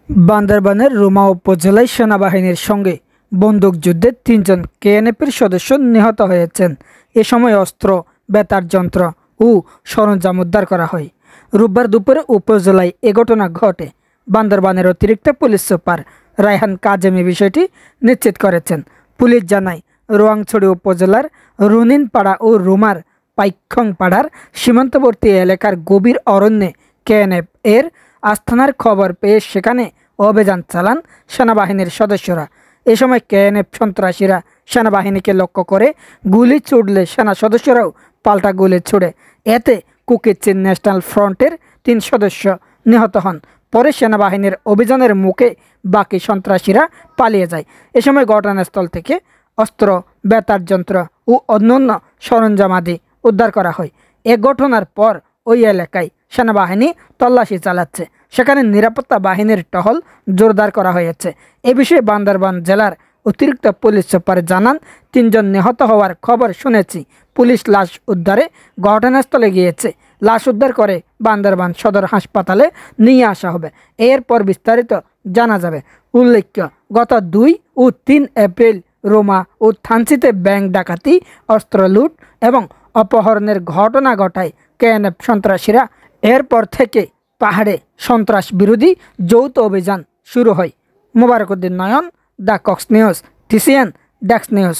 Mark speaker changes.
Speaker 1: বান্দরবানের রুমা উপজেলায় সেনাবাহিনীর সঙ্গে বন্দুকযুদ্ধে ৩ জন কেএনএফের সদস্য নিহত হয়েছেন। এ সময় অস্ত্র, বেতার যন্ত্র ও সরঞ্জাম উদ্ধার করা হয়। রোববার দুপুরে উপজেলায় এ ঘটনা ঘটে। বান্দরবানের অতিরিক্ত পুলিশ সুপার রায়হান কাজেমি বিষয়টি নিশ্চিত করেছেন। পুলিশ জানায়, রোয়াংছড়ি উপজেলার রুনিনপাড়া ও রুমার পাইখংপাড়ার সীমান্তবর্তী এলাকার গভীর অরণ্যে কেএনএফ এর আস্থানার খবর পেয়ে সেখানে অভিযান চালান সেনাবাহিনীর সদস্যরা। এ সময় কেএনএফ সন্ত্রাসীরা সেনাবাহিনীকে লক্ষ্য করে গুলি ছুড়লে সেনা সদস্যরাও পাল্টা গুলি ছুড়ে। এতে কুকিচিন ন্যাশনাল ফ্রন্টের ৩ সদস্য নিহত হন। পরে সেনাবাহিনীর অভিযানের মুখে বাকি সন্ত্রাসীরা পালিয়ে যায়। এ সময় ঘটনাস্থল থেকে অস্ত্র, বেতার যন্ত্র ও অন্যান্য সরঞ্জামাদি উদ্ধার করা হয়। এ ঘটনার পর ওই এলাকায় সেনাবাহিনী তল্লাশি চালাচ্ছে। সেখানে নিরাপত্তা বাহিনীর টহল জোরদার করা হয়েছে। এ বিষয়ে বান্দরবান জেলার অতিরিক্ত পুলিশ সুপার জানান, ৩ জন নিহত হওয়ার খবর শুনেছি। পুলিশ লাশ উদ্ধারে ঘটনাস্থলে গিয়েছে। লাশ উদ্ধার করে বান্দরবান সদর হাসপাতালে নিয়ে আসা হবে। এরপর বিস্তারিত জানা যাবে। উল্লেখ্য, গত ২ ও ৩ এপ্রিল রোমা ও থানচিতে ব্যাংক ডাকাতি, অস্ত্র লুট এবং অপহরণের ঘটনা ঘটায় কেএনএফ সন্ত্রাসীরা। এরপর থেকে পাহাড়ে সন্ত্রাস বিরোধী যৌথ অভিযান শুরু হয়। Mobarak Uddin Nayan, the Cox news, TCN desk news.